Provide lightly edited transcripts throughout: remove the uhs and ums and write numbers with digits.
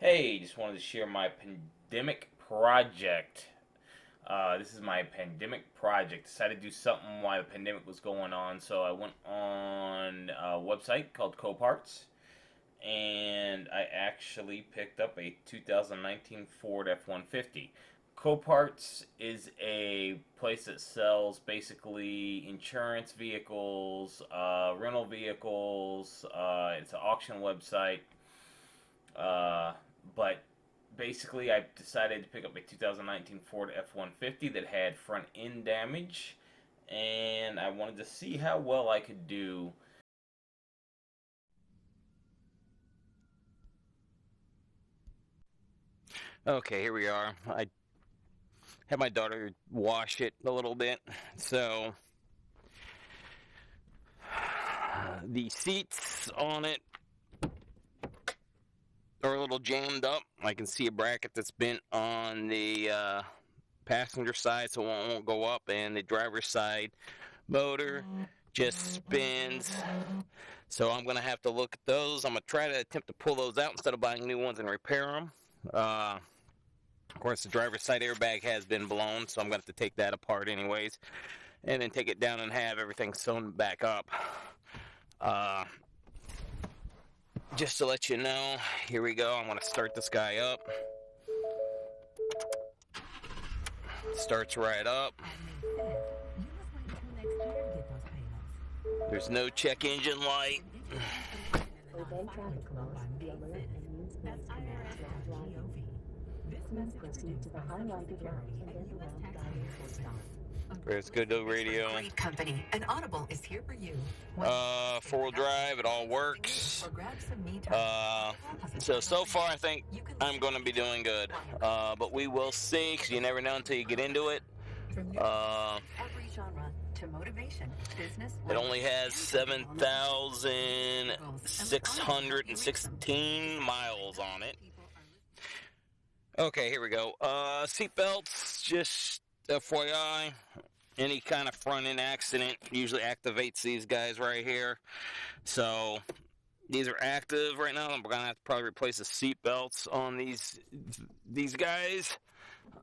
Hey, just wanted to share my pandemic project. This is my pandemic project. Decided to do something while the pandemic was going on, so I went on a website called Coparts, and I actually picked up a 2019 Ford F-150. Coparts is a place that sells basically insurance vehicles, rental vehicles. It's an auction website. Uh, but basically, I decided to pick up a 2019 Ford F-150 that had front end damage, and I wanted to see how well I could do. Okay, here we are. I had my daughter wash it a little bit. So the seats on it are a little jammed up. I can see a bracket that's bent on the passenger side, so it won't go up, and the driver's side motor just spins. So I'm gonna have to look at those. I'm gonna try to attempt to pull those out instead of buying new ones and repair them. Of course, the driver's side airbag has been blown, so I'm going to have to take that apart anyways, and then take it down and have everything sewn back up. Uh, just to let you know, here we go. I'm going to start this guy up. Starts right up. There's no check engine light. There's good radio. Great company. An Audible is here for you. Four-wheel drive, it all works. So far I think I'm going to be doing good. But we will see, because you never know until you get into it. Every genre to motivation, business. It only has 7,616 miles on it. Okay, here we go. Seat belts, just FYI, any kind of front end accident usually activates these guys right here. So these are active right now. I'm gonna have to probably replace the seat belts on these guys.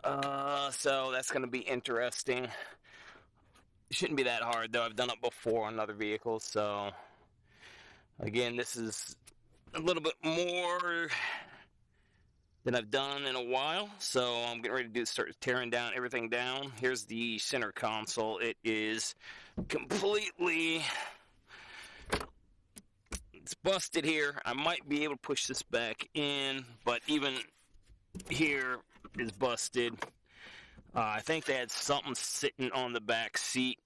So that's gonna be interesting. It shouldn't be that hard though. I've done it before on other vehicles. So again, this is a little bit more than I've done in a while, so I'm getting ready to start tearing down everything down. Here's the center console. It is completely, it's busted here. I might be able to push this back in, but even here is busted. I think they had something sitting on the back seat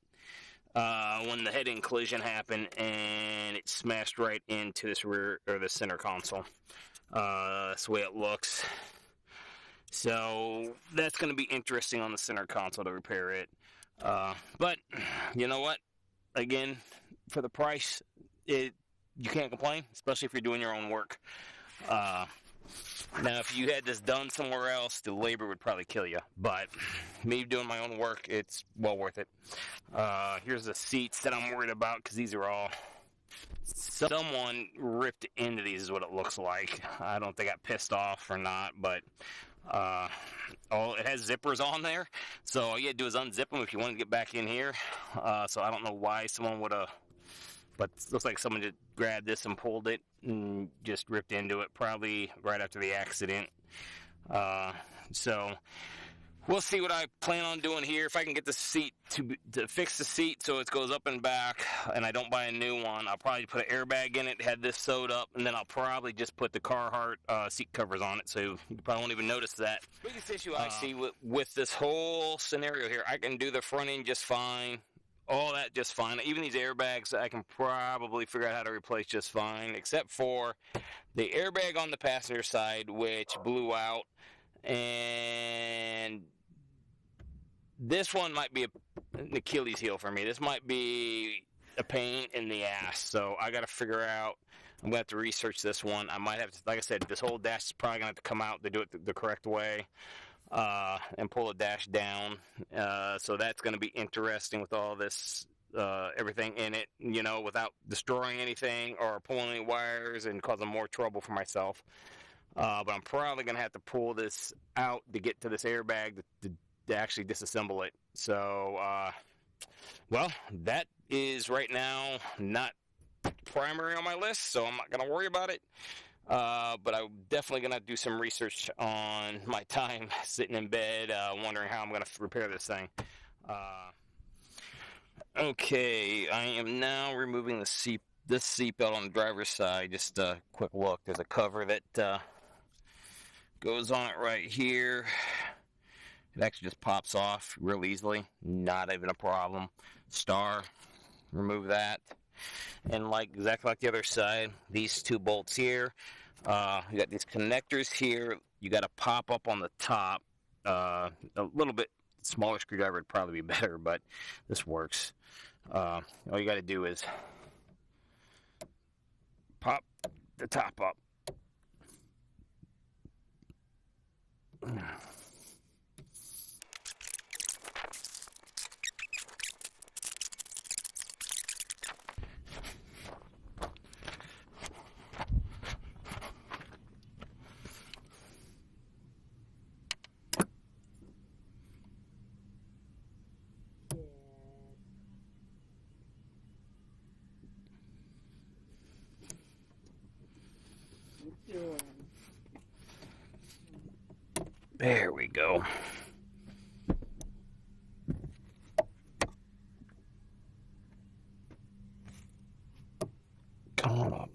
when the head-end collision happened, and it smashed right into this rear or the center console. That's the way it looks. So that's going to be interesting on the center console to repair it. But you know what? Again, for the price, you can't complain, especially if you're doing your own work. Now, if you had this done somewhere else, the labor would probably kill you. But me doing my own work, it's well worth it. Here's the seats that I'm worried about, because these are all... Someone ripped into these is what it looks like. I don't know if they got pissed off or not, but it has zippers on there. So all you had to do is unzip them if you wanted to get back in here. So I don't know why someone would have, but it looks like someone just grabbed this and pulled it and just ripped into it, probably right after the accident. So we'll see what I plan on doing here. If I can get the seat to fix the seat so it goes up and back and I don't buy a new one, I'll probably put an airbag in it, had this sewed up, and then I'll probably just put the Carhartt seat covers on it, so you probably won't even notice that. Biggest issue I see with this whole scenario here, I can do the front end just fine, all that just fine. Even these airbags, I can probably figure out how to replace just fine, except for the airbag on the passenger side, which blew out. And this one might be an Achilles heel for me. This might be a pain in the ass. So I got to figure out. I'm going to have to research this one. I might have to, like I said, this whole dash is probably going to have to come out to do it the correct way and pull the dash down. So that's going to be interesting with all this, everything in it, without destroying anything or pulling any wires and causing more trouble for myself. But I'm probably going to have to pull this out to get to this airbag to actually disassemble it. So, well, that is right now not primary on my list, so I'm not going to worry about it. But I'm definitely going to do some research on my time sitting in bed, wondering how I'm going to repair this thing. Okay, I am now removing this seatbelt on the driver's side. Just a quick look. There's a cover that goes on it right here. It actually just pops off real easily. Not even a problem. Star, remove that. And exactly like the other side, these two bolts here. You got these connectors here. You got to pop up on the top. A little bit smaller screwdriver would probably be better, but this works. All you got to do is pop the top up. There we go. Come on up.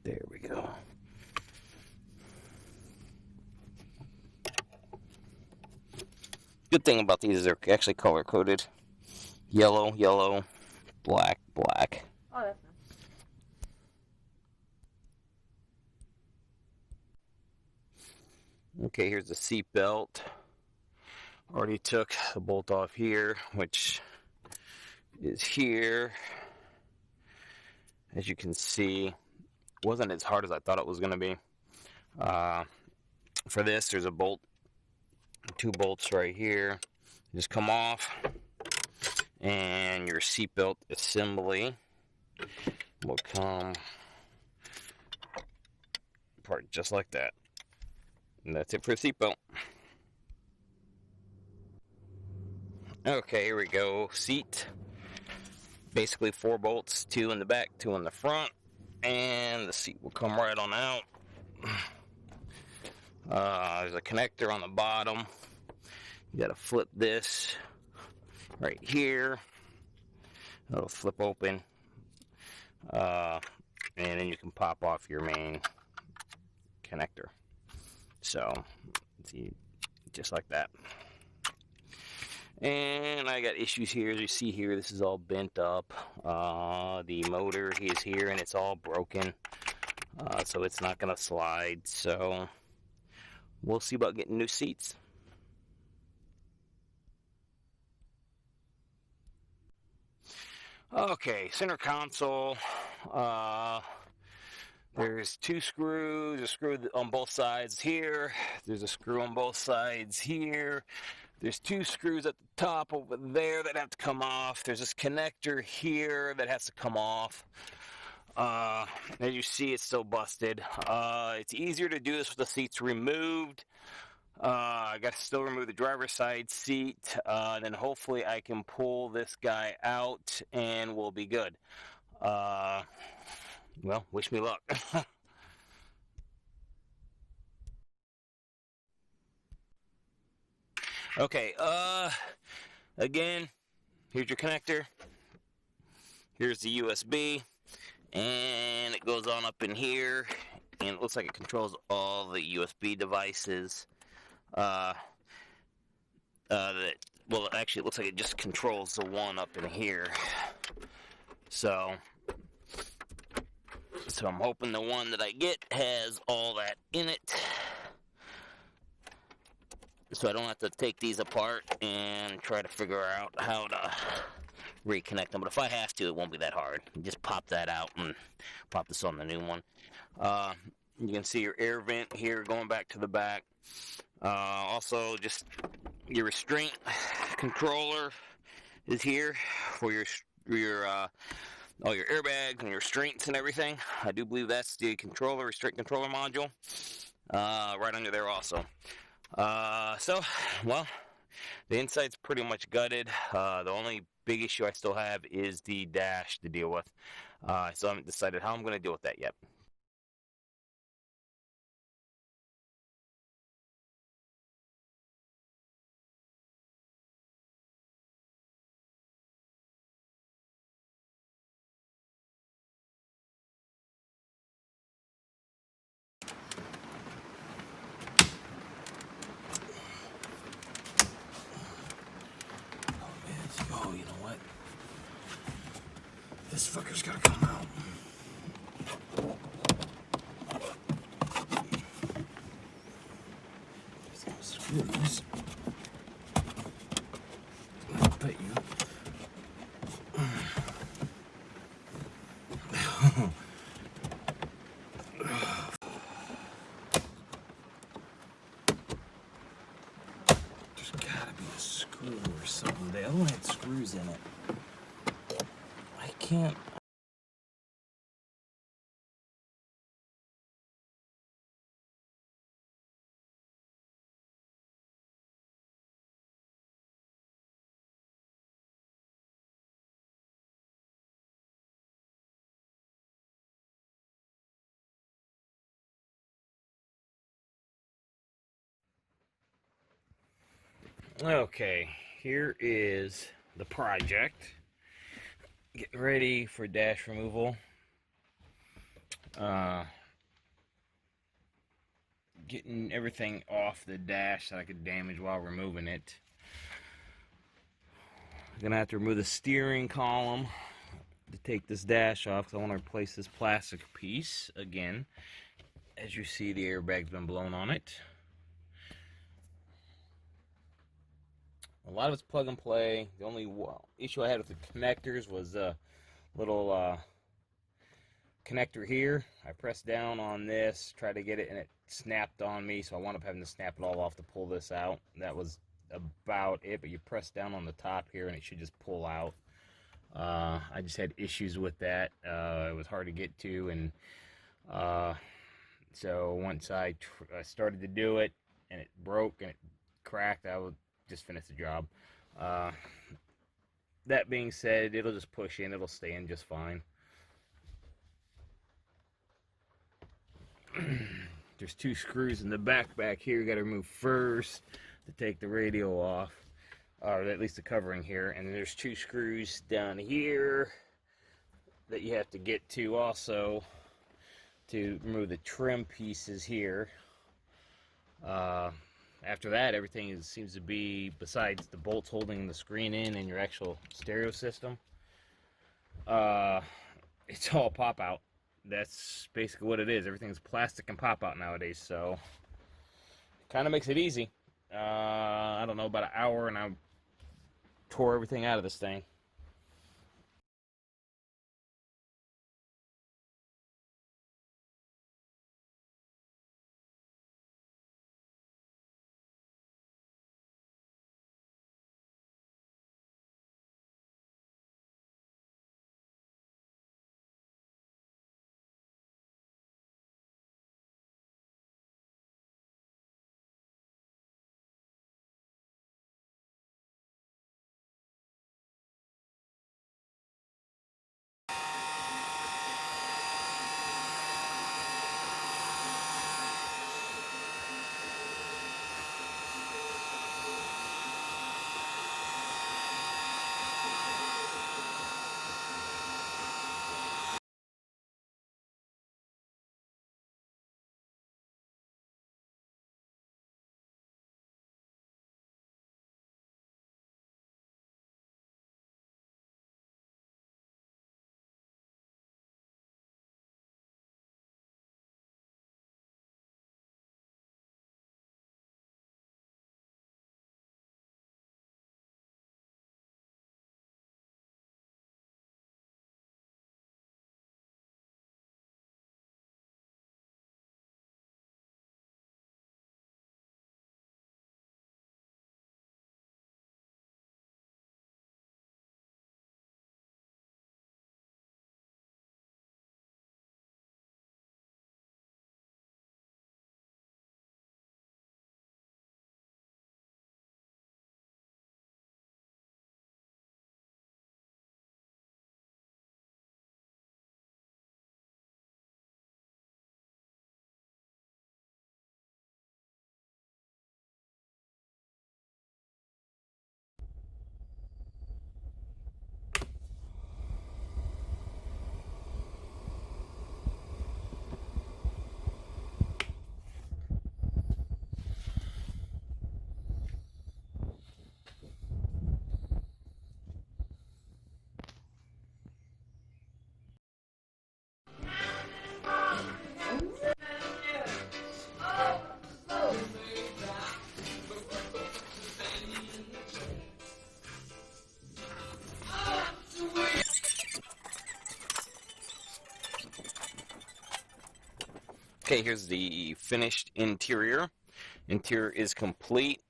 There we go. Good thing about these is they're actually color coded. Yellow, yellow, black, black. Oh, that's nice. Okay, here's the seat belt. Already took the bolt off here, which is here. As you can see, wasn't as hard as I thought it was going to be. For this, there's a bolt, 2 bolts right here. Just come off, and your seatbelt assembly will come apart just like that. And that's it for the seatbelt. Okay, here we go. Seat. Basically 4 bolts, 2 in the back, 2 in the front, and the seat will come right on out. There's a connector on the bottom. You gotta flip this right here. It'll flip open, and then you can pop off your main connector. So, see, just like that. And I got issues here. As you see here, this is all bent up. The motor is here, and it's all broken. So it's not going to slide. So we'll see about getting new seats. Okay, center console. There's 2 screws, a screw on both sides here. There's a screw on both sides here. There's 2 screws at the top over there that have to come off. There's this connector here that has to come off. As you see, it's still busted. It's easier to do this with the seats removed. I got to still remove the driver's side seat. Then hopefully I can pull this guy out and we'll be good. Well, wish me luck. Okay, again, here's your connector. Here's the USB, and it goes on up in here, and it looks like it controls all the USB devices. Well, actually, it looks like it just controls the one up in here. So I'm hoping the one that I get has all that in it, so I don't have to take these apart and try to figure out how to reconnect them. But if I have to, it won't be that hard. You just pop that out and pop this on the new one. You can see your air vent here going back to the back. Also, just your restraint controller is here for your all your airbags and your restraints and everything. I do believe that's the controller, restraint controller module, right under there also. Well, the inside's pretty much gutted. The only big issue I still have is the dash to deal with. I still haven't decided how I'm going to deal with that yet. Oh, you know what? This fucker's gotta come out. Screws. I bet you. There's gotta be a screw or something. The other one had screws in it. I can't. Okay, here is the project. Getting ready for dash removal. Getting everything off the dash that I could damage while removing it. I'm gonna have to remove the steering column to take this dash off because I want to replace this plastic piece again. As you see, the airbag's been blown on it. A lot of it's plug and play. The only issue I had with the connectors was a little connector here. I pressed down on this, tried to get it, and it snapped on me, so I wound up having to snap it all off to pull this out. That was about it, but you press down on the top here and it should just pull out. I just had issues with that. It was hard to get to, and so once I started to do it and it broke and it cracked, I would just finish the job. That being said, it'll just push in, it'll stay in just fine. There's two screws in the back here. You got to remove first to take the radio off, or at least the covering here. And there's two screws down here that you have to get to also to remove the trim pieces here. After that, everything seems to be, besides the bolts holding the screen in and your actual stereo system, it's all pop out. That's basically what it is. Everything's plastic and pop out nowadays, so it kind of makes it easy. I don't know, about an hour, and I tore everything out of this thing. Okay, here's the finished interior. Interior is complete.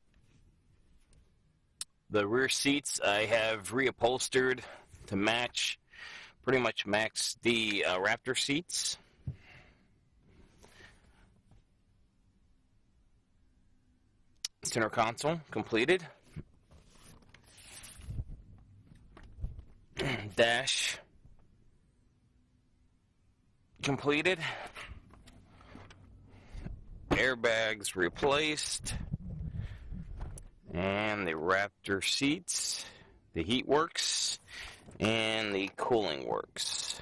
The rear seats I have reupholstered to match, pretty much match the Raptor seats. Center console completed. Dash completed. Airbags replaced. And the Raptor seats, the heat works, and the cooling works.